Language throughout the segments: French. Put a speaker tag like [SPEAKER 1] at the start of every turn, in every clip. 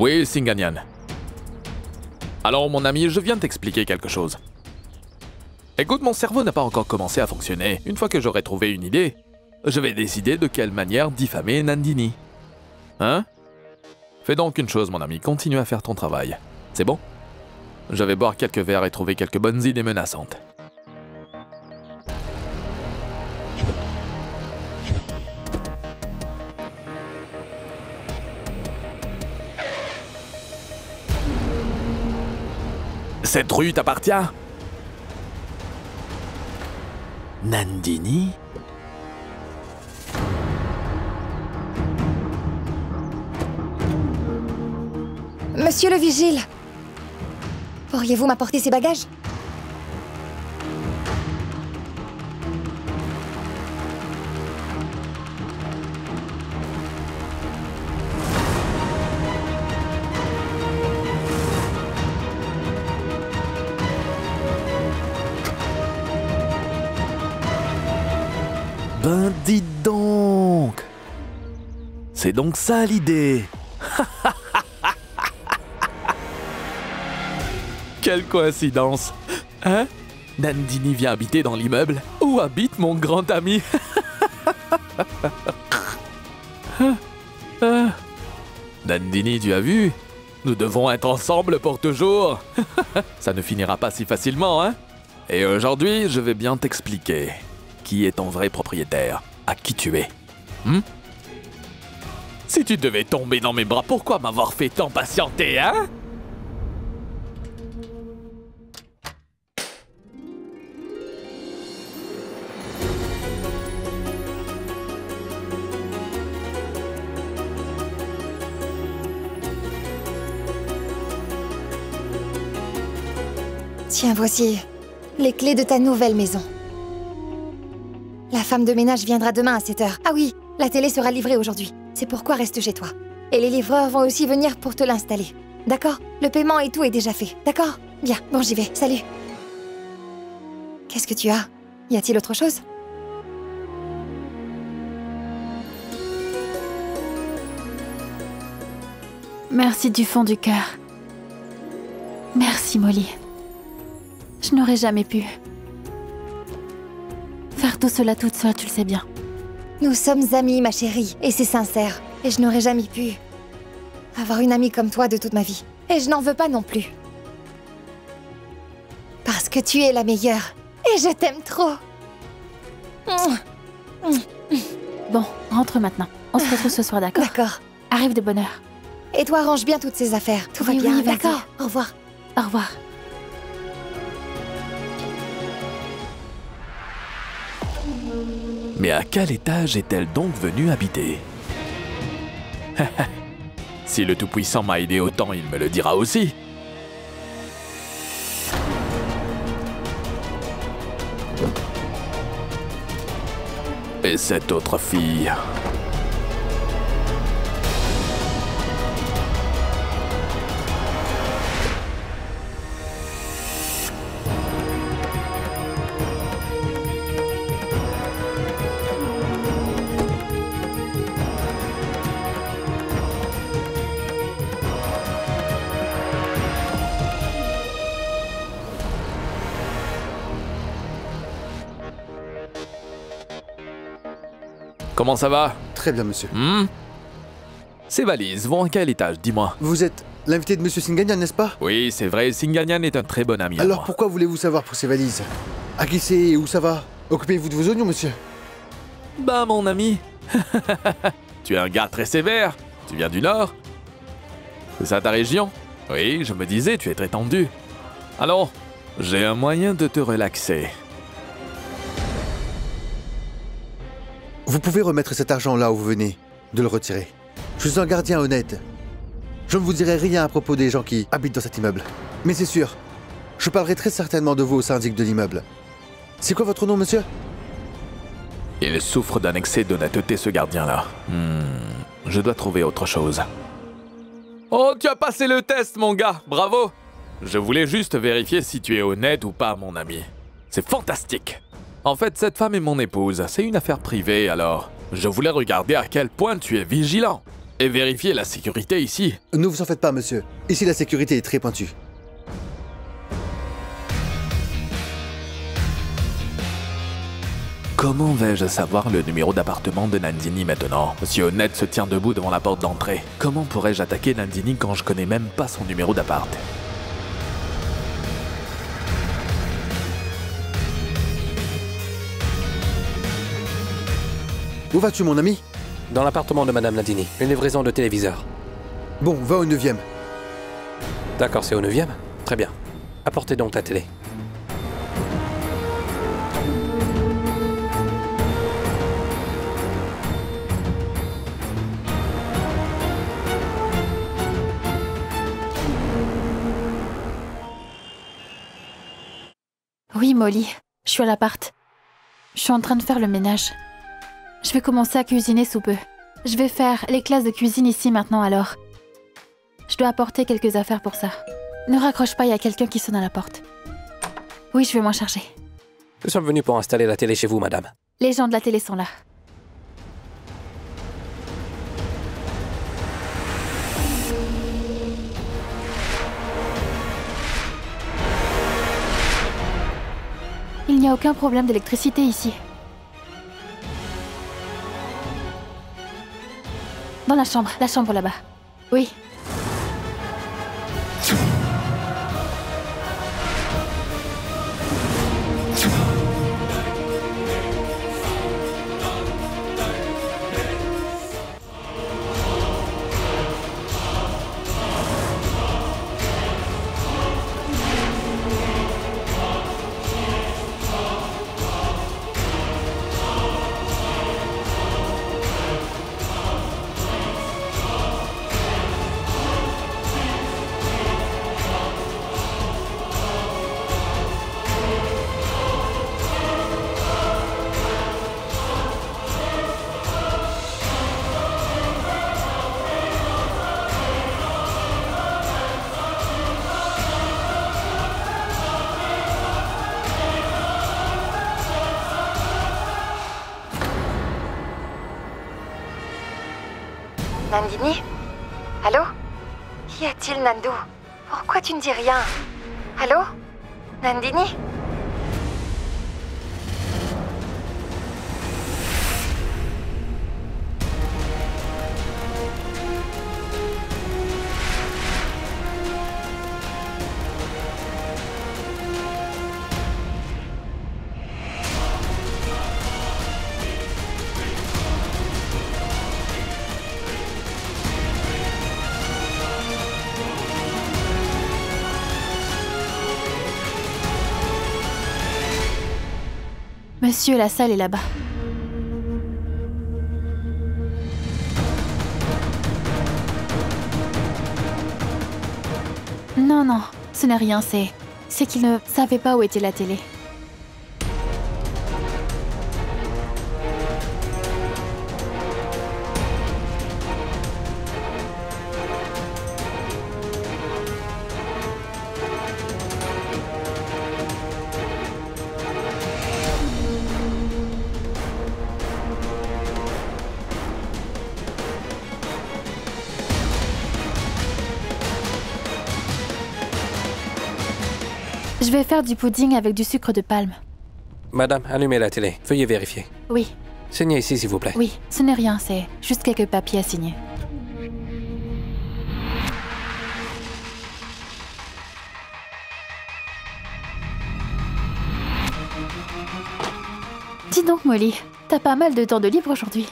[SPEAKER 1] Oui, Singanyan. Alors, mon ami, je viens de t'expliquer quelque chose. Écoute, mon cerveau n'a pas encore commencé à fonctionner. Une fois que j'aurai trouvé une idée, je vais décider de quelle manière diffamer Nandini. Hein? Fais donc une chose, mon ami, continue à faire ton travail. C'est bon? Je vais boire quelques verres et trouver quelques bonnes idées menaçantes. Cette rue t'appartient? Nandini?
[SPEAKER 2] Monsieur le vigile, pourriez-vous m'apporter ces bagages?
[SPEAKER 1] Ben dis donc! C'est donc ça l'idée! Quelle coïncidence! Hein? Nandini vient habiter dans l'immeuble où habite mon grand ami. Nandini, tu as vu? Nous devons être ensemble pour toujours. Ça ne finira pas si facilement, hein? Et aujourd'hui, je vais bien t'expliquer qui est ton vrai propriétaire, à qui tu es. Si tu devais tomber dans mes bras, pourquoi m'avoir fait tant patienter, hein?
[SPEAKER 2] Tiens, voici les clés de ta nouvelle maison. La femme de ménage viendra demain à 7 h. Ah oui, la télé sera livrée aujourd'hui. C'est pourquoi reste chez toi. Et les livreurs vont aussi venir pour te l'installer. D'accord? Le paiement et tout est déjà fait. D'accord? Bien, bon j'y vais. Salut. Qu'est-ce que tu as? Y a-t-il autre chose?
[SPEAKER 3] Merci du fond du cœur. Merci, Molly. Je n'aurais jamais pu faire tout cela toute seule, tu le sais bien.
[SPEAKER 2] Nous sommes amis, ma chérie, et c'est sincère. Et je n'aurais jamais pu avoir une amie comme toi de toute ma vie. Et je n'en veux pas non plus. Parce que tu es la meilleure. Et je t'aime trop.
[SPEAKER 3] Bon, rentre maintenant. On se retrouve ce soir, d'accord?
[SPEAKER 2] D'accord.
[SPEAKER 3] Arrive de bonne heure.
[SPEAKER 2] Et toi, range bien toutes ces affaires. Tout va
[SPEAKER 3] Oui,
[SPEAKER 2] bien,
[SPEAKER 3] oui,
[SPEAKER 2] vas-y.
[SPEAKER 3] d'accord.
[SPEAKER 2] Au revoir.
[SPEAKER 3] Au revoir.
[SPEAKER 1] Mais à quel étage est-elle donc venue habiter? Si le Tout-Puissant m'a aidé autant, il me le dira aussi. Et cette autre fille... Comment ça va?
[SPEAKER 4] Très bien, monsieur.
[SPEAKER 1] Ces valises vont à quel étage, dis-moi?
[SPEAKER 4] Vous êtes l'invité de monsieur Singanyan, n'est-ce pas?
[SPEAKER 1] Oui, c'est vrai, Singanyan est un très bon ami à
[SPEAKER 4] Alors
[SPEAKER 1] moi.
[SPEAKER 4] pourquoi voulez-vous savoir pour ces valises? À qui c'est et où ça va? Occupez-vous de vos oignons, monsieur.
[SPEAKER 1] Bah, mon ami. Tu es un gars très sévère. Tu viens du Nord. C'est ça ta région? Oui, je me disais, tu es très tendu. Alors, j'ai un moyen de te relaxer.
[SPEAKER 4] Vous pouvez remettre cet argent là où vous venez de le retirer. Je suis un gardien honnête. Je ne vous dirai rien à propos des gens qui habitent dans cet immeuble. Mais c'est sûr, je parlerai très certainement de vous au syndic de l'immeuble. C'est quoi votre nom, monsieur?
[SPEAKER 1] Il souffre d'un excès d'honnêteté, ce gardien-là. Je dois trouver autre chose. Oh, tu as passé le test, mon gars. Bravo. Je voulais juste vérifier si tu es honnête ou pas, mon ami. C'est fantastique. En fait, cette femme est mon épouse. C'est une affaire privée, alors je voulais regarder à quel point tu es vigilant. Et vérifier la sécurité ici.
[SPEAKER 4] Ne vous en faites pas, monsieur. Ici, la sécurité est très pointue.
[SPEAKER 1] Comment vais-je savoir le numéro d'appartement de Nandini maintenant? Monsieur Honnête se tient debout devant la porte d'entrée. Comment pourrais-je attaquer Nandini quand je connais même pas son numéro d'appart?
[SPEAKER 4] Où vas-tu, mon ami?
[SPEAKER 5] Dans l'appartement de Madame Nandini, une livraison de téléviseur.
[SPEAKER 4] Bon, va au 9e.
[SPEAKER 5] D'accord, c'est au 9e? Très bien. Apportez donc ta télé.
[SPEAKER 3] Oui, Molly, je suis à l'appart. Je suis en train de faire le ménage. Je vais commencer à cuisiner sous peu. Je vais faire les classes de cuisine ici maintenant alors. Je dois apporter quelques affaires pour ça. Ne raccroche pas, il y a quelqu'un qui sonne à la porte. Oui, je vais m'en charger.
[SPEAKER 5] Nous sommes venus pour installer la télé chez vous, madame.
[SPEAKER 3] Les gens de la télé sont là. Il n'y a aucun problème d'électricité ici. Dans la chambre là-bas. Oui.
[SPEAKER 2] Nandini? Allô? Qu'y a-t-il, Nando? Pourquoi tu ne dis rien? Allô? Nandini?
[SPEAKER 3] Monsieur, la salle est là-bas. Non, non, ce n'est rien, c'est qu'il ne savait pas où était la télé. Je vais faire du pudding avec du sucre de palme.
[SPEAKER 5] Madame, allumez la télé. Veuillez vérifier.
[SPEAKER 3] Oui,
[SPEAKER 5] Signez ici, s'il vous plaît.
[SPEAKER 3] oui, ce n'est rien, c'est juste quelques papiers à signer. Dis donc, Molly, t'as pas mal de temps de libre aujourd'hui.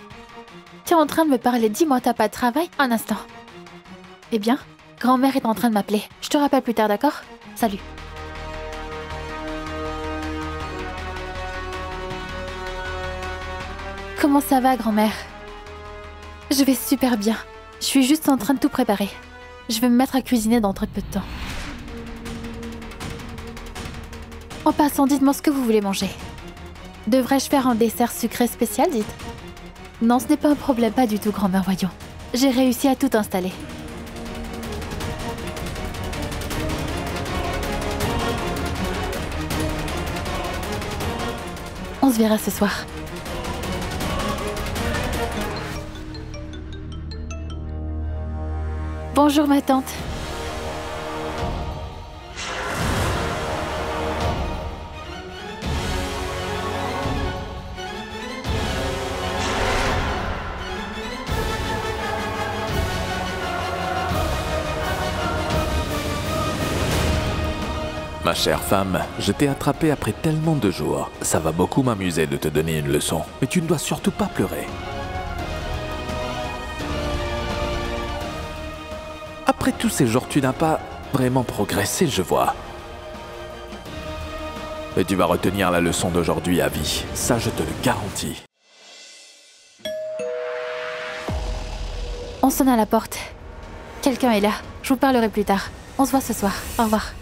[SPEAKER 3] T'es en train de me parler, dis-moi, t'as pas de travail? Un instant. Eh bien, grand-mère est en train de m'appeler. Je te rappelle plus tard, d'accord? Salut. Comment ça va, grand-mère? Je vais super bien. Je suis juste en train de tout préparer. Je vais me mettre à cuisiner dans très peu de temps. En passant, dites-moi ce que vous voulez manger. Devrais-je faire un dessert sucré spécial, dites? Non, ce n'est pas un problème, pas du tout, grand-mère, voyons. J'ai réussi à tout installer. On se verra ce soir. Bonjour ma tante.
[SPEAKER 1] Ma chère femme, je t'ai attrapée après tellement de jours. Ça va beaucoup m'amuser de te donner une leçon, mais tu ne dois surtout pas pleurer. Après tous ces jours, tu n'as pas vraiment progressé, je vois. Mais tu vas retenir la leçon d'aujourd'hui à vie, ça je te le garantis.
[SPEAKER 3] On sonne à la porte. Quelqu'un est là. Je vous parlerai plus tard. On se voit ce soir. Au revoir.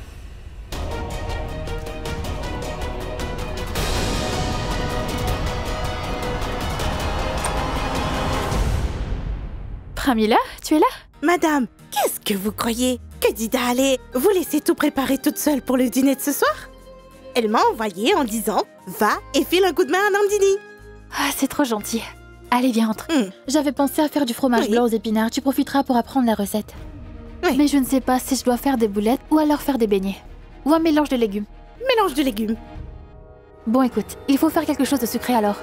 [SPEAKER 3] Pramila, tu es là?
[SPEAKER 6] Madame, qu'est-ce que vous croyez? Que Dida allait vous laisser tout préparer toute seule pour le dîner de ce soir? Elle m'a envoyé en disant « Va et file un coup de main à Nandini ».
[SPEAKER 3] Ah, c'est trop gentil. Allez, viens, entre. J'avais pensé à faire du fromage
[SPEAKER 6] Oui.
[SPEAKER 3] blanc aux épinards. Tu profiteras pour apprendre la recette.
[SPEAKER 6] Oui.
[SPEAKER 3] Mais je ne sais pas si je dois faire des boulettes ou alors faire des beignets. Ou un mélange de légumes.
[SPEAKER 6] Mélange de légumes.
[SPEAKER 3] Bon, écoute, il faut faire quelque chose de sucré alors.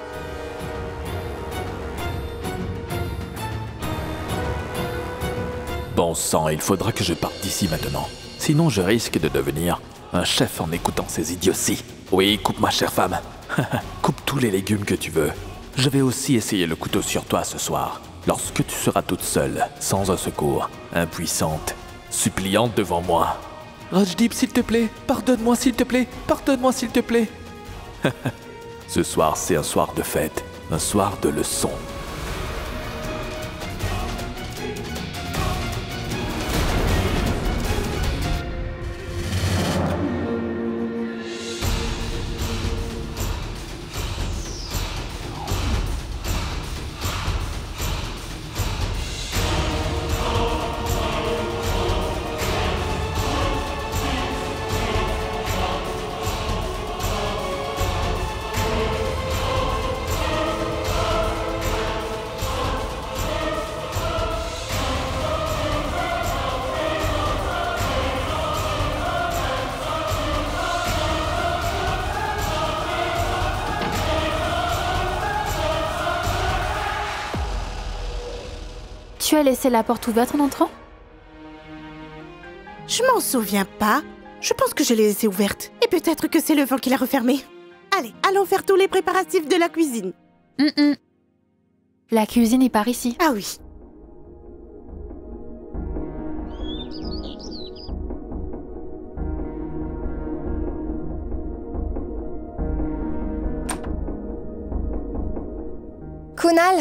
[SPEAKER 1] Bon sang, il faudra que je parte d'ici maintenant. Sinon, je risque de devenir un chef en écoutant ces idioties. Oui, coupe ma chère femme. Coupe tous les légumes que tu veux. Je vais aussi essayer le couteau sur toi ce soir. Lorsque tu seras toute seule, sans un secours, impuissante, suppliante devant moi. Rajdip, s'il te plaît, pardonne-moi s'il te plaît, pardonne-moi s'il te plaît. Ce soir, c'est un soir de fête, un soir de leçons.
[SPEAKER 3] Tu as laissé la porte ouverte en entrant?
[SPEAKER 6] Je m'en souviens pas. Je pense que je l'ai laissée ouverte. Et peut-être que c'est le vent qui l'a refermée. Allez, allons faire tous les préparatifs de la cuisine.
[SPEAKER 3] La cuisine est par ici.
[SPEAKER 6] Ah oui.
[SPEAKER 2] Kunal,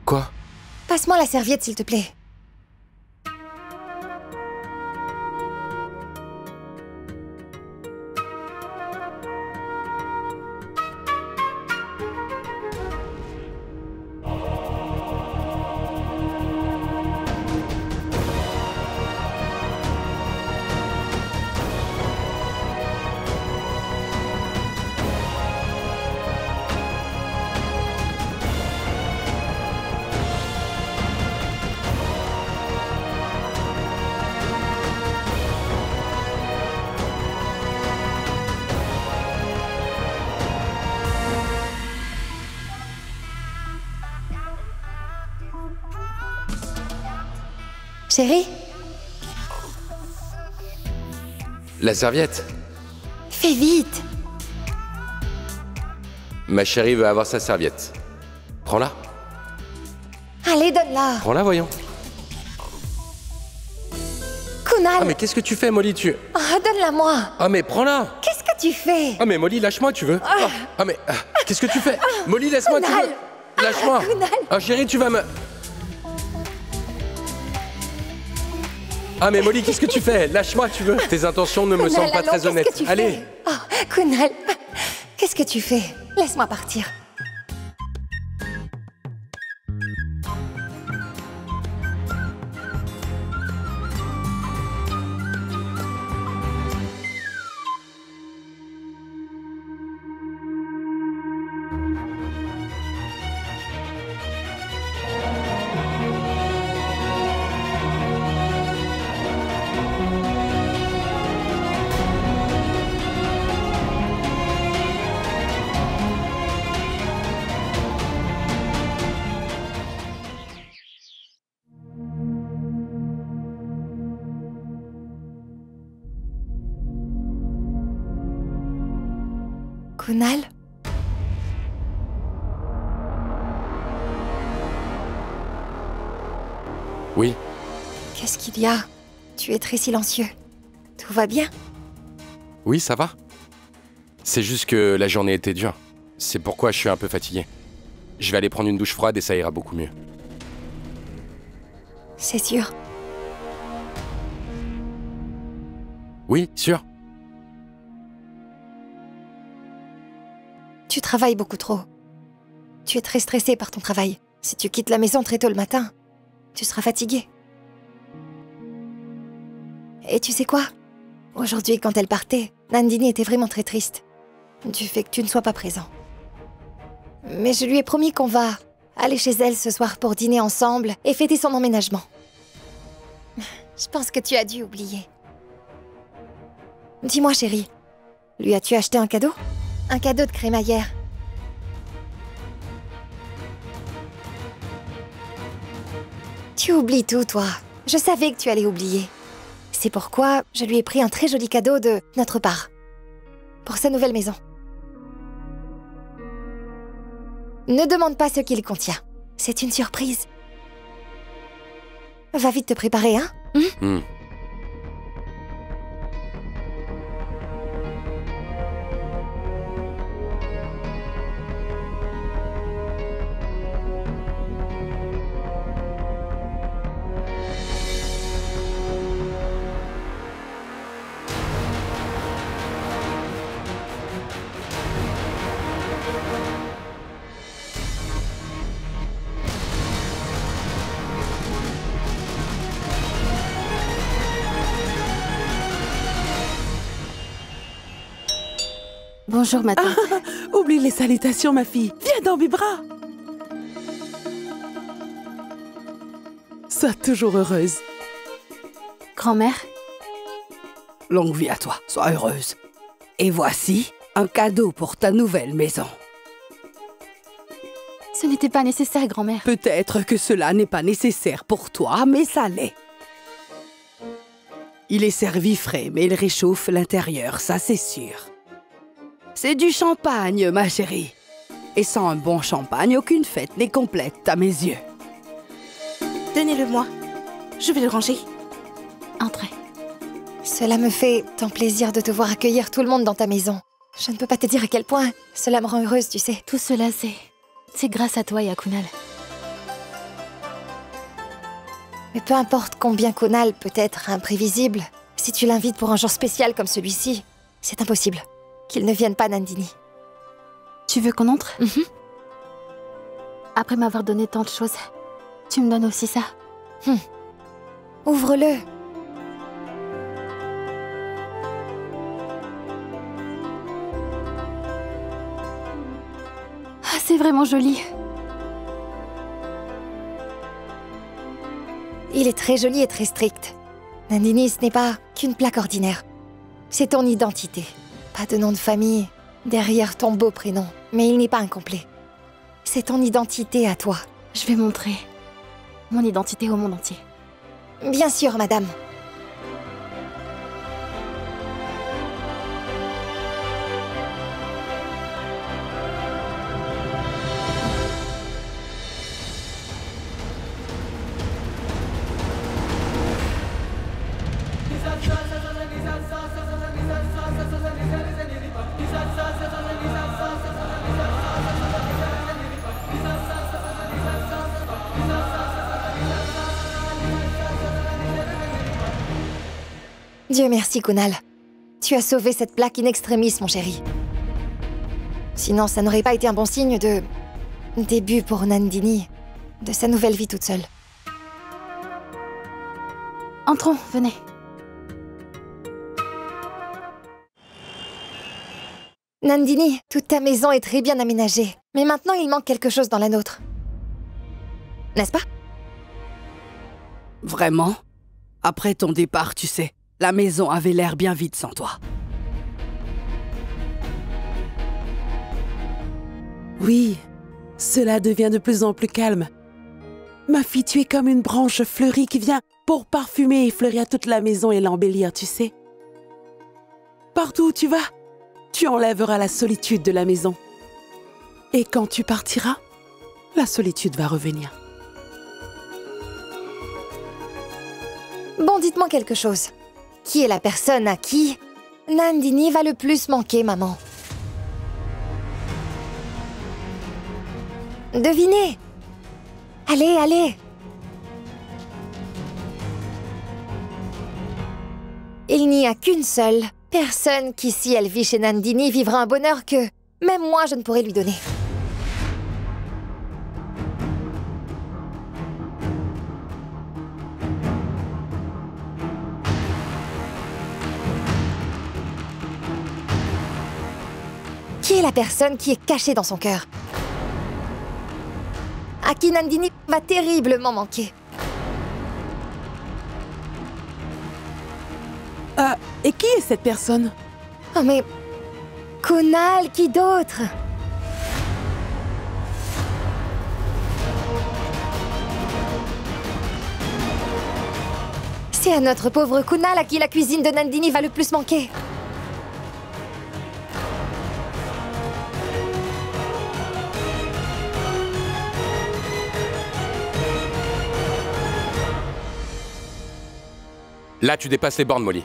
[SPEAKER 7] Quoi?
[SPEAKER 2] passe-moi la serviette, s'il te plaît. Chérie,
[SPEAKER 7] La serviette?
[SPEAKER 2] fais vite.
[SPEAKER 7] Ma chérie veut avoir sa serviette. Prends-la.
[SPEAKER 2] Allez, donne-la.
[SPEAKER 7] Prends-la, voyons.
[SPEAKER 2] Kunal,
[SPEAKER 7] Ah mais qu'est-ce que tu fais, Molly, tu...
[SPEAKER 2] donne-la moi.
[SPEAKER 7] Ah mais prends-la.
[SPEAKER 2] Qu'est-ce que tu fais?
[SPEAKER 7] Ah mais Molly, lâche-moi, tu veux. Ah mais... qu'est-ce que tu fais? Molly, laisse-moi, tu
[SPEAKER 2] Kunal.
[SPEAKER 7] veux. Lâche-moi.
[SPEAKER 2] Kunal.
[SPEAKER 7] Ah chérie, tu vas me... Ah mais Molly, qu'est-ce que tu fais? Lâche-moi, tu veux. Tes intentions ne me
[SPEAKER 2] Kunal,
[SPEAKER 7] semblent pas
[SPEAKER 2] allons,
[SPEAKER 7] très
[SPEAKER 2] qu'est-ce
[SPEAKER 7] honnêtes.
[SPEAKER 2] que tu
[SPEAKER 7] Allez.
[SPEAKER 2] fais? Oh, Kunal, qu'est-ce que tu fais? Laisse-moi partir. Kunal?
[SPEAKER 7] Oui,
[SPEAKER 2] Qu'est-ce qu'il y a? Tu es très silencieux. Tout va bien?
[SPEAKER 7] oui, ça va. C'est juste que la journée était dure. C'est pourquoi je suis un peu fatigué. Je vais aller prendre une douche froide et ça ira beaucoup mieux.
[SPEAKER 2] C'est sûr.
[SPEAKER 7] Oui, sûr.
[SPEAKER 2] Tu travailles beaucoup trop. Tu es très stressé par ton travail. Si tu quittes la maison très tôt le matin, tu seras fatigué. Et tu sais quoi? Aujourd'hui, quand elle partait, Nandini était vraiment très triste du fait que tu ne sois pas présent. Mais je lui ai promis qu'on va aller chez elle ce soir pour dîner ensemble et fêter son emménagement. Je pense que tu as dû oublier. Dis-moi, chérie, lui as-tu acheté un cadeau? Un cadeau de crémaillère. Tu oublies tout, toi. Je savais que tu allais oublier. C'est pourquoi je lui ai pris un très joli cadeau de notre part. Pour sa nouvelle maison. Ne demande pas ce qu'il contient. C'est une surprise. Va vite te préparer, hein?
[SPEAKER 3] Bonjour, ma tante.
[SPEAKER 6] Oublie les salutations, ma fille. Viens dans mes bras. Sois toujours heureuse.
[SPEAKER 3] Grand-mère?
[SPEAKER 8] Longue vie à toi, sois heureuse. Et voici un cadeau pour ta nouvelle maison.
[SPEAKER 3] Ce n'était pas nécessaire, grand-mère.
[SPEAKER 8] Peut-être que cela n'est pas nécessaire pour toi, mais ça l'est. Il est servi frais, mais il réchauffe l'intérieur, ça c'est sûr. C'est du champagne, ma chérie. Et sans un bon champagne, aucune fête n'est complète à mes yeux.
[SPEAKER 6] Donnez-le-moi. Je vais le ranger.
[SPEAKER 3] Entrez.
[SPEAKER 2] Cela me fait tant plaisir de te voir accueillir tout le monde dans ta maison. Je ne peux pas te dire à quel point cela me rend heureuse, tu sais.
[SPEAKER 3] Tout cela, c'est grâce à toi et à Kunal.
[SPEAKER 2] Mais peu importe combien Kunal peut être imprévisible, si tu l'invites pour un jour spécial comme celui-ci, c'est impossible qu'il ne vienne pas, Nandini.
[SPEAKER 3] Tu veux qu'on entre? Après m'avoir donné tant de choses, tu me donnes aussi ça.
[SPEAKER 2] Ouvre-le.
[SPEAKER 3] Ah, c'est vraiment joli.
[SPEAKER 2] Il est très joli et très strict. Nandini, ce n'est pas qu'une plaque ordinaire. C'est ton identité. Pas de nom de famille derrière ton beau prénom, mais il n'est pas incomplet. C'est ton identité à toi.
[SPEAKER 3] Je vais montrer mon identité au monde entier.
[SPEAKER 2] Bien sûr, madame. Dieu merci, Kunal. Tu as sauvé cette plaque in extremis, mon chéri. Sinon, ça n'aurait pas été un bon signe de début pour Nandini, de sa nouvelle vie toute seule.
[SPEAKER 3] Entrons, venez.
[SPEAKER 2] Nandini, toute ta maison est très bien aménagée. Mais maintenant, il manque quelque chose dans la nôtre. N'est-ce pas?
[SPEAKER 8] Vraiment? Après ton départ, tu sais, la maison avait l'air bien vide sans toi.
[SPEAKER 6] Oui, cela devient de plus en plus calme. Ma fille, tu es comme une branche fleurie qui vient pour parfumer et fleurir toute la maison et l'embellir, tu sais. Partout où tu vas,
[SPEAKER 9] tu enlèveras la solitude de la maison. Et quand tu partiras, la solitude va revenir.
[SPEAKER 2] Bon, dites-moi quelque chose. Qui est la personne à qui Nandini va le plus manquer, maman? Devinez! Allez, allez! Il n'y a qu'une seule personne qui, si elle vit chez Nandini, vivra un bonheur que même moi je ne pourrais lui donner. Qui est la personne qui est cachée dans son cœur? À qui Nandini va terriblement manquer?
[SPEAKER 9] Et qui est cette personne?
[SPEAKER 2] Oh mais... Kunal, qui d'autre? C'est à notre pauvre Kunal à qui la cuisine de Nandini va le plus manquer.
[SPEAKER 7] Là, tu dépasses les bornes, Molly.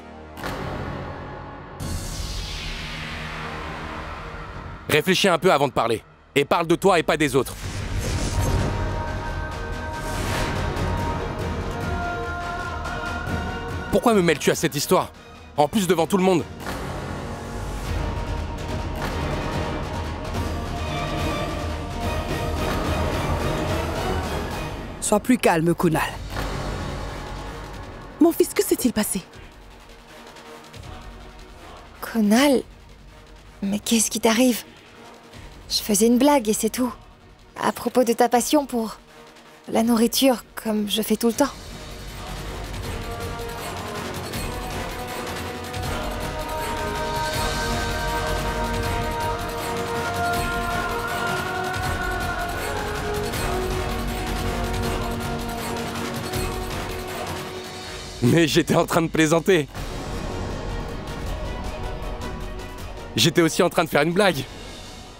[SPEAKER 7] Réfléchis un peu avant de parler. Et parle de toi et pas des autres. Pourquoi me mêles-tu à cette histoire? En plus devant tout le monde.
[SPEAKER 8] Sois plus calme, Kunal.
[SPEAKER 9] Mon fils, que s'est-il passé?
[SPEAKER 2] Kunal? Mais qu'est-ce qui t'arrive? Je faisais une blague et c'est tout. À propos de ta passion pour la nourriture, comme je fais tout le temps.
[SPEAKER 7] Mais j'étais en train de plaisanter. J'étais aussi en train de faire une blague.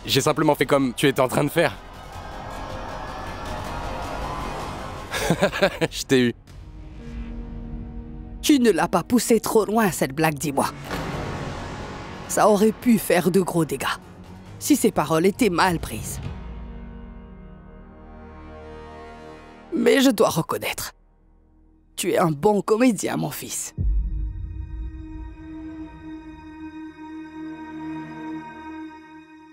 [SPEAKER 7] J'ai simplement fait comme tu étais en train de faire. Je t'ai eu.
[SPEAKER 8] Tu ne l'as pas poussé trop loin, cette blague, dis-moi. Ça aurait pu faire de gros dégâts, si ces paroles étaient mal prises. Mais je dois reconnaître, tu es un bon comédien, mon fils.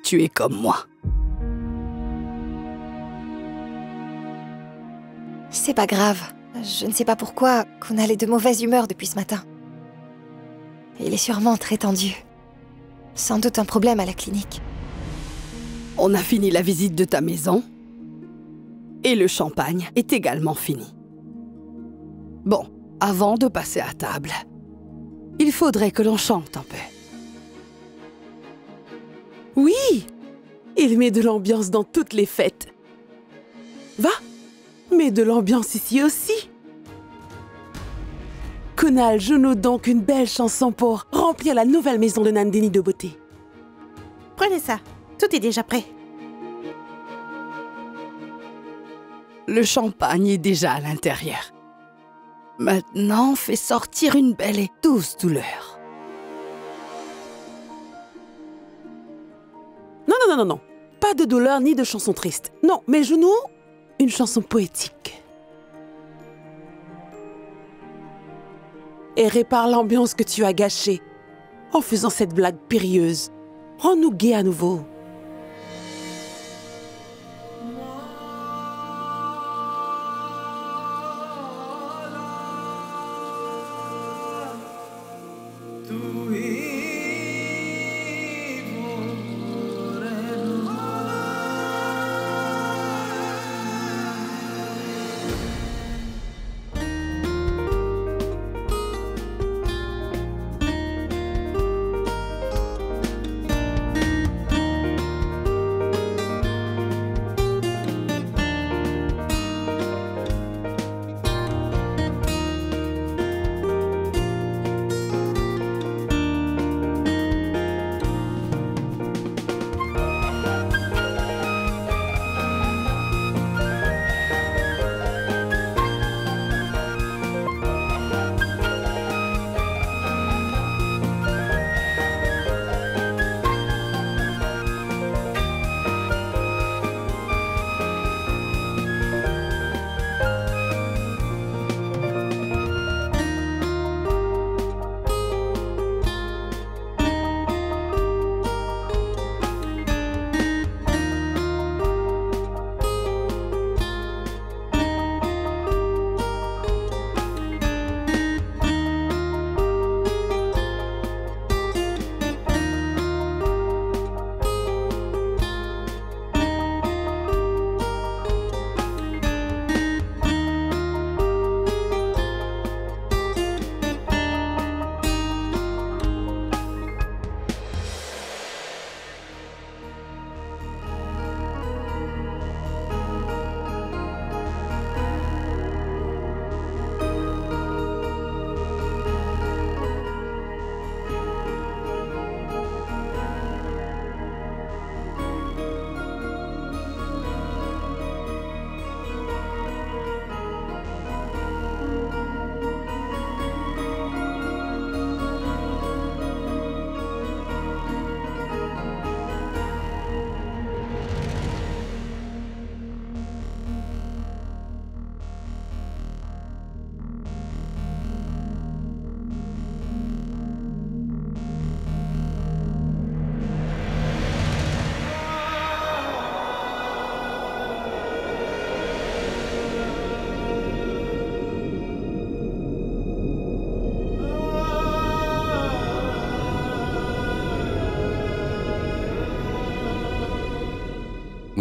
[SPEAKER 8] Tu es comme moi.
[SPEAKER 2] C'est pas grave. Je ne sais pas pourquoi Kunal est de mauvaise humeur depuis ce matin. Il est sûrement très tendu. Sans doute un problème à la clinique.
[SPEAKER 8] On a fini la visite de ta maison. Et le champagne est également fini. Bon, avant de passer à table, il faudrait que l'on chante un peu.
[SPEAKER 9] Oui! Il met de l'ambiance dans toutes les fêtes. Va! Mets de l'ambiance ici aussi. Kunal, je note donc une belle chanson pour remplir la nouvelle maison de Nandini de beauté.
[SPEAKER 6] Prenez ça. Tout est déjà prêt.
[SPEAKER 8] Le champagne est déjà à l'intérieur. Maintenant, fais sortir une belle et douce douleur.
[SPEAKER 9] Non. Pas de douleur ni de chanson triste. Non, mes genoux, une chanson poétique. Et répare l'ambiance que tu as gâchée en faisant cette blague périlleuse. Rends-nous gais à nouveau.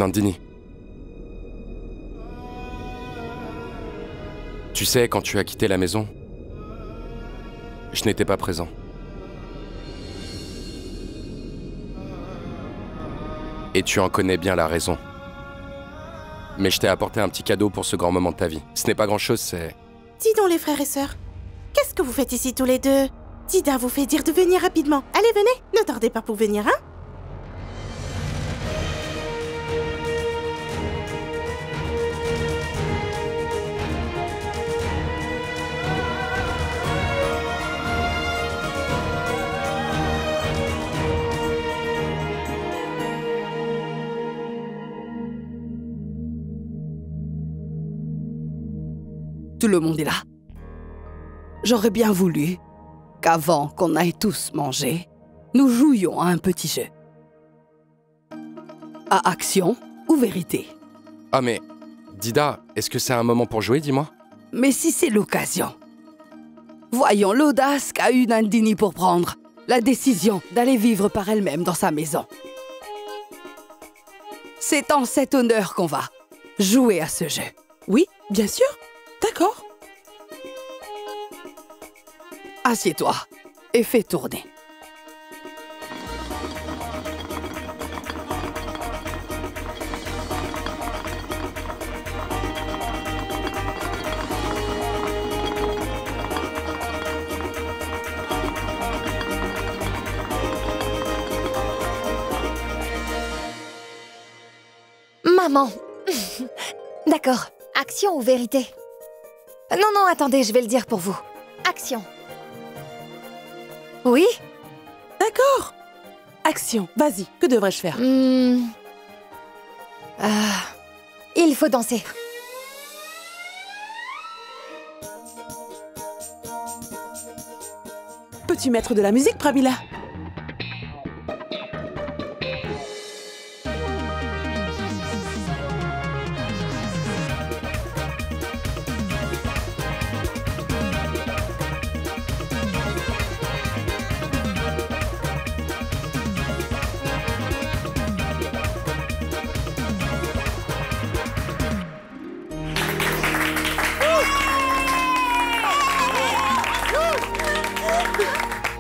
[SPEAKER 7] Nandini. Tu sais, quand tu as quitté la maison, je n'étais pas présent. Et tu en connais bien la raison. Mais je t'ai apporté un petit cadeau pour ce grand moment de ta vie. Ce n'est pas grand-chose, c'est...
[SPEAKER 6] Dis donc les frères et sœurs, qu'est-ce que vous faites ici tous les deux? Dida vous fait dire de venir rapidement. Allez, venez, ne tardez pas pour venir, hein?
[SPEAKER 8] Tout le monde est là. J'aurais bien voulu qu'avant qu'on aille tous manger, nous jouions à un petit jeu. À action ou vérité?
[SPEAKER 7] Ah mais, Dida, est-ce que c'est un moment pour jouer, dis-moi?
[SPEAKER 8] Mais si c'est l'occasion. Voyons l'audace qu'a eu Nandini pour prendre la décision d'aller vivre par elle-même dans sa maison. C'est en cet honneur qu'on va jouer à ce jeu.
[SPEAKER 9] Oui, bien sûr. D'accord.
[SPEAKER 8] Assieds-toi et fais tourner.
[SPEAKER 2] Maman. D'accord. Action ou vérité? Non, non, attendez, je vais le dire pour vous. Action. Oui?
[SPEAKER 9] D'accord. Action, vas-y, que devrais-je faire?
[SPEAKER 2] Il faut danser.
[SPEAKER 9] Peux-tu mettre de la musique, Pramila?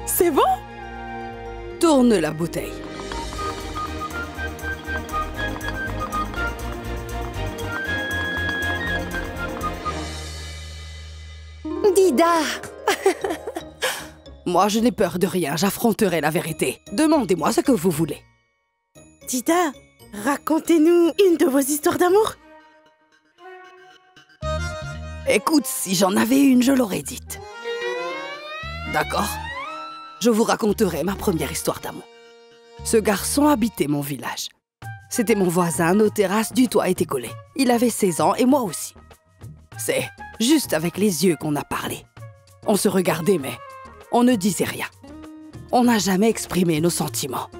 [SPEAKER 9] C'est bon?
[SPEAKER 8] Tourne la bouteille.
[SPEAKER 2] Dida.
[SPEAKER 8] Moi, je n'ai peur de rien, j'affronterai la vérité. Demandez-moi ce que vous voulez.
[SPEAKER 6] Dida, racontez-nous une de vos histoires d'amour.
[SPEAKER 8] Écoute, si j'en avais une, je l'aurais dite. D'accord? Je vous raconterai ma première histoire d'amour. Ce garçon habitait mon village. C'était mon voisin, nos terrasses du toit étaient collées. Il avait 16 ans et moi aussi. C'est juste avec les yeux qu'on a parlé. On se regardait, mais on ne disait rien. On n'a jamais exprimé nos sentiments.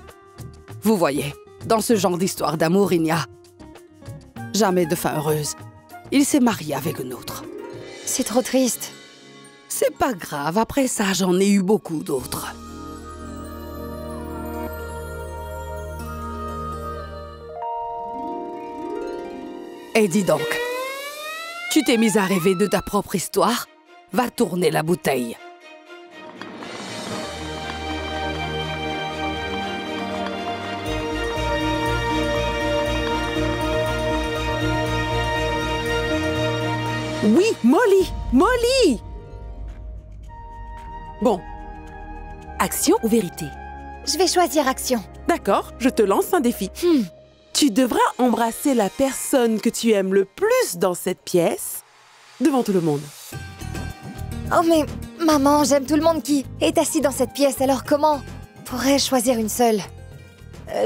[SPEAKER 8] Vous voyez, dans ce genre d'histoire d'amour, il n'y a jamais de fin heureuse. Il s'est marié avec une autre.
[SPEAKER 2] C'est trop triste.
[SPEAKER 8] C'est pas grave, après ça, j'en ai eu beaucoup d'autres. Et dis donc, tu t'es mise à rêver de ta propre histoire? Va tourner la bouteille.
[SPEAKER 9] Oui, Molly! Molly! Bon. Action ou vérité?
[SPEAKER 2] Je vais choisir action.
[SPEAKER 9] D'accord, je te lance un défi. Tu devras embrasser la personne que tu aimes le plus dans cette pièce devant tout le monde.
[SPEAKER 2] Oh mais, maman, j'aime tout le monde qui est assis dans cette pièce, alors comment pourrais-je choisir une seule?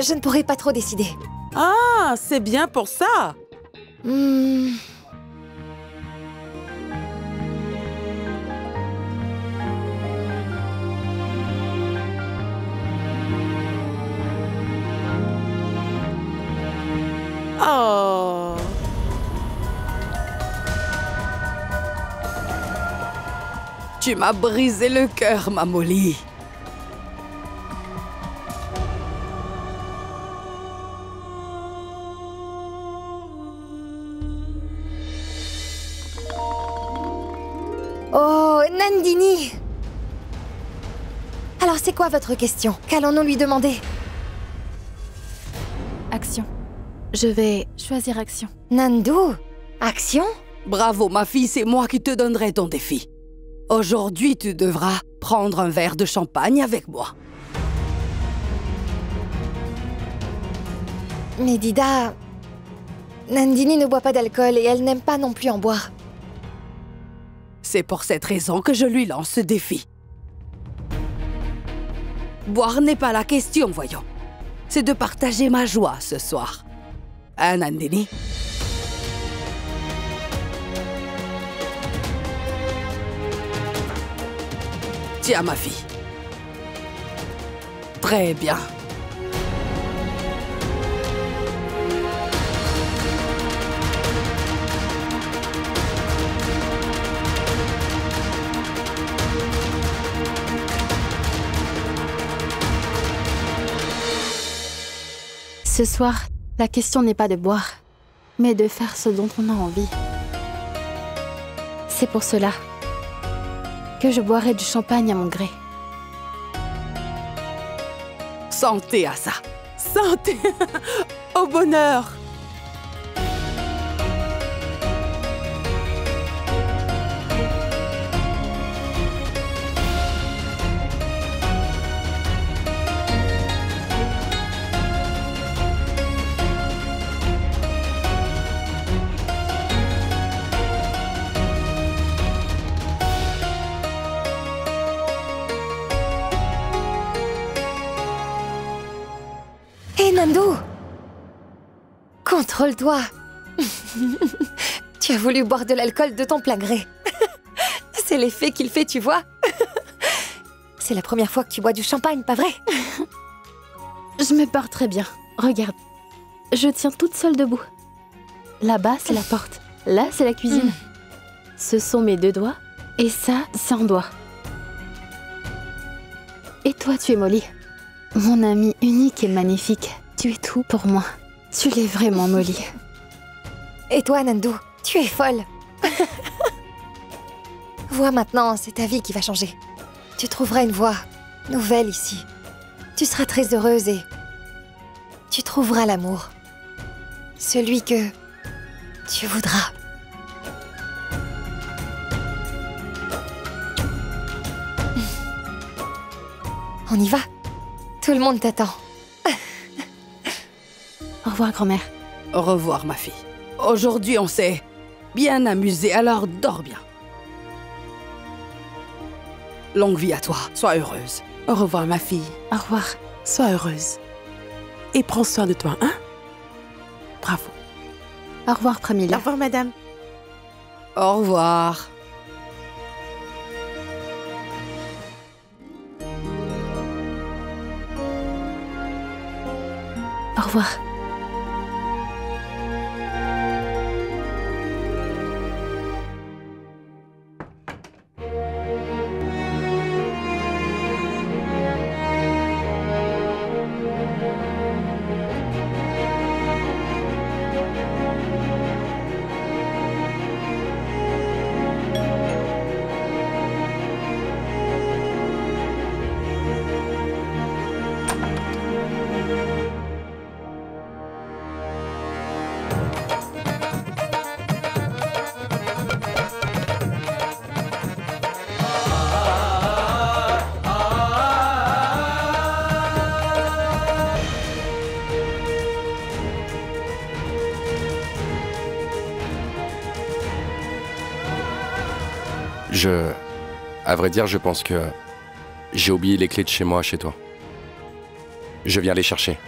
[SPEAKER 2] Je ne pourrais pas trop décider.
[SPEAKER 9] Ah, c'est bien pour ça. Oh.
[SPEAKER 8] Tu m'as brisé le cœur, ma Molly.
[SPEAKER 2] Nandini! Alors c'est quoi votre question? Qu'allons-nous lui demander?
[SPEAKER 3] Action. Je vais choisir action.
[SPEAKER 2] Nandou? Action?
[SPEAKER 8] Bravo, ma fille, c'est moi qui te donnerai ton défi. Aujourd'hui, tu devras prendre un verre de champagne avec moi.
[SPEAKER 2] Mais Dida... Nandini ne boit pas d'alcool et elle n'aime pas non plus en boire.
[SPEAKER 8] C'est pour cette raison que je lui lance ce défi. Boire n'est pas la question, voyons. C'est de partager ma joie ce soir. Hein, Nandini? Tiens, ma fille. Très bien.
[SPEAKER 3] Ce soir, la question n'est pas de boire, mais de faire ce dont on a envie. C'est pour cela que je boirai du champagne à mon gré.
[SPEAKER 8] Santé à ça.
[SPEAKER 9] Santé. Au bonheur.
[SPEAKER 2] Hé Nandou! Contrôle-toi! Tu as voulu boire de l'alcool de ton plein gré. C'est l'effet qu'il fait, tu vois. C'est la première fois que tu bois du champagne, pas vrai?
[SPEAKER 3] Je me porte très bien. Regarde, je tiens toute seule debout. Là-bas, c'est la porte. Là, c'est la cuisine. Ce sont mes 2 doigts. Et ça, c'est un doigt. Et toi, tu es Molly. Mon amie unique et magnifique. Tu es tout pour moi. Tu l'es vraiment, Molly.
[SPEAKER 2] Et toi, Nandou, tu es folle. Vois maintenant, c'est ta vie qui va changer. Tu trouveras une voie nouvelle ici. Tu seras très heureuse et tu trouveras l'amour. Celui que tu voudras. On y va? Tout le monde t'attend.
[SPEAKER 3] Au revoir, grand-mère.
[SPEAKER 8] Au revoir, ma fille. Aujourd'hui, on s'est bien amusé, alors dors bien. Longue vie à toi, sois heureuse.
[SPEAKER 9] Au revoir, ma fille.
[SPEAKER 3] Au revoir.
[SPEAKER 9] Sois heureuse. Et prends soin de toi, hein? Bravo.
[SPEAKER 3] Au revoir,
[SPEAKER 6] Au
[SPEAKER 3] Pramila.
[SPEAKER 6] revoir, madame.
[SPEAKER 8] Au revoir.
[SPEAKER 3] Au revoir.
[SPEAKER 7] À vrai dire, je pense que j'ai oublié les clés de chez moi chez toi. Je viens les chercher.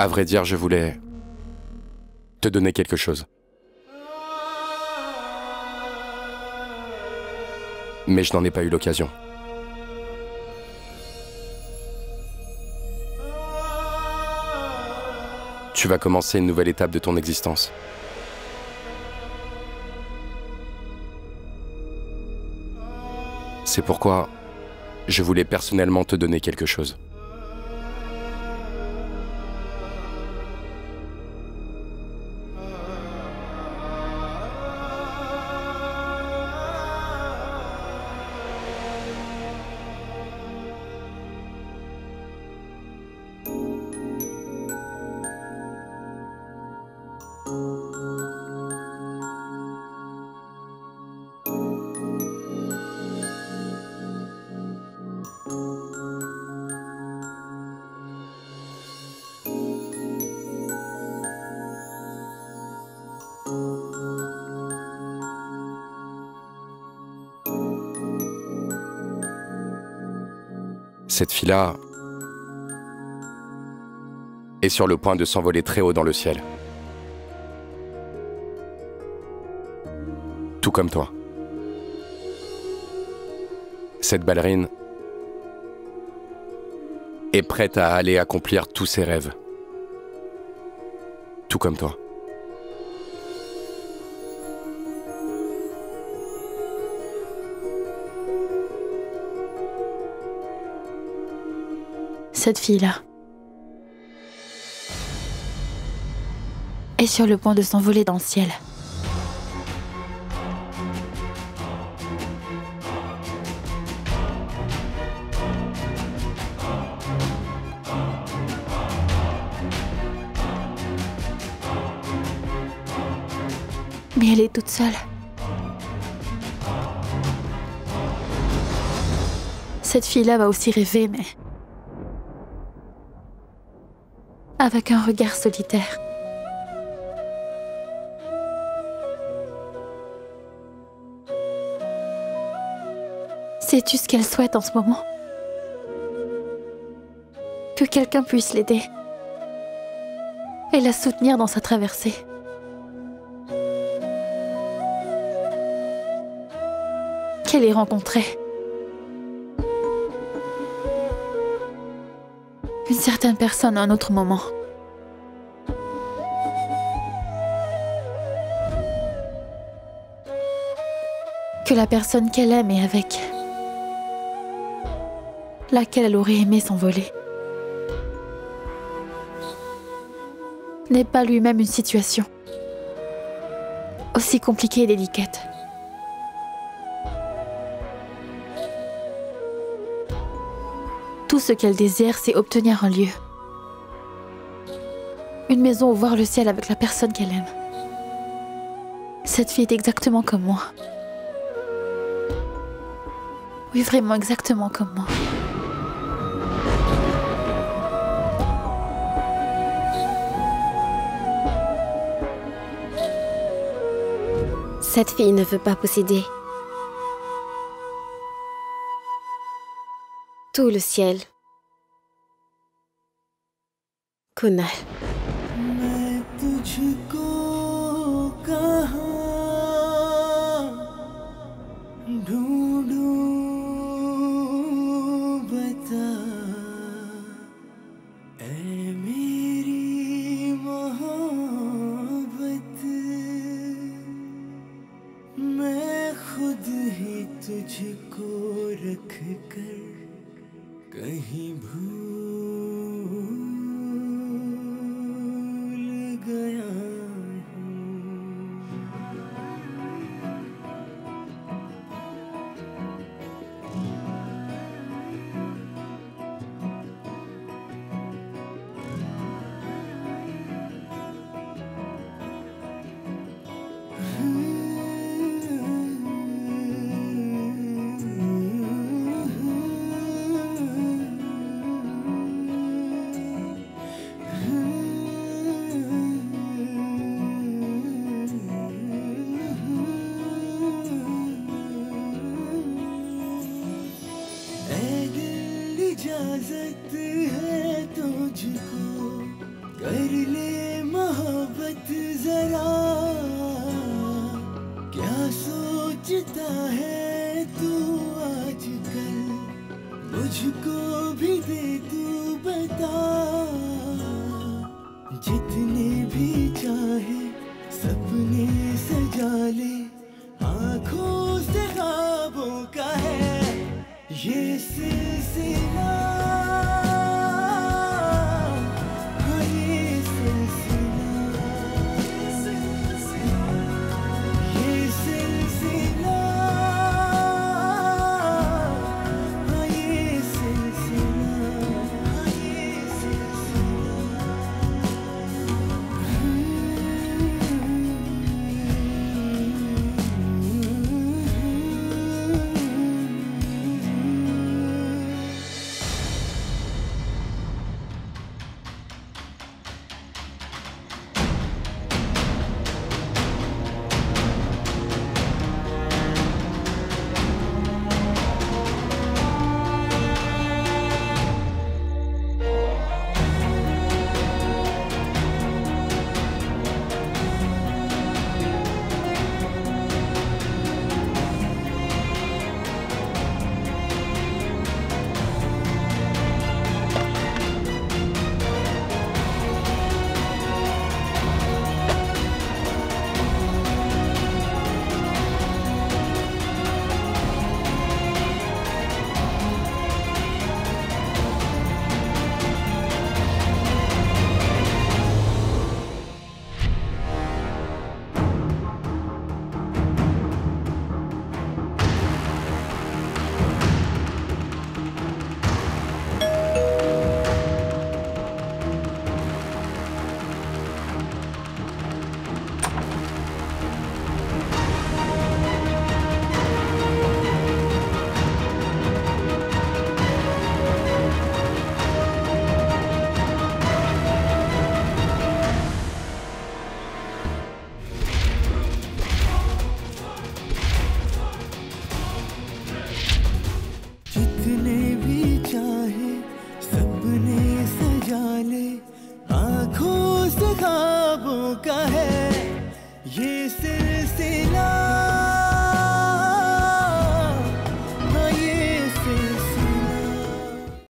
[SPEAKER 7] À vrai dire, je voulais te donner quelque chose. Mais je n'en ai pas eu l'occasion. Tu vas commencer une nouvelle étape de ton existence. C'est pourquoi je voulais personnellement te donner quelque chose. Cette fille-là est sur le point de s'envoler très haut dans le ciel. Tout comme toi. Cette ballerine est prête à aller accomplir tous ses rêves. Tout comme toi.
[SPEAKER 3] Cette fille-là est sur le point de s'envoler dans le ciel. Mais elle est toute seule. Cette fille-là va aussi rêver, mais avec un regard solitaire. Sais-tu ce qu'elle souhaite en ce moment? Que quelqu'un puisse l'aider et la soutenir dans sa traversée. Qu'elle ait rencontré une certaine personne à un autre moment. Que la personne qu'elle aime et avec laquelle elle aurait aimé s'envoler n'est pas lui-même une situation aussi compliquée et délicate. Tout ce qu'elle désire, c'est obtenir un lieu. Une maison où voir le ciel avec la personne qu'elle aime. Cette fille est exactement comme moi. Oui, vraiment exactement comme moi.
[SPEAKER 10] Cette fille ne veut pas posséder tout le ciel. Kunal.
[SPEAKER 11] बात जरा, क्या सोचता है तू आजकल, मुझको भी दे तू बता। जितने भी चाहे सपने सजा ले, आँखों से ख्वाबों का है ये सिलसिला। जितने भी चाहे सपने सजा ले, आँखों से ख्वाबों का है ये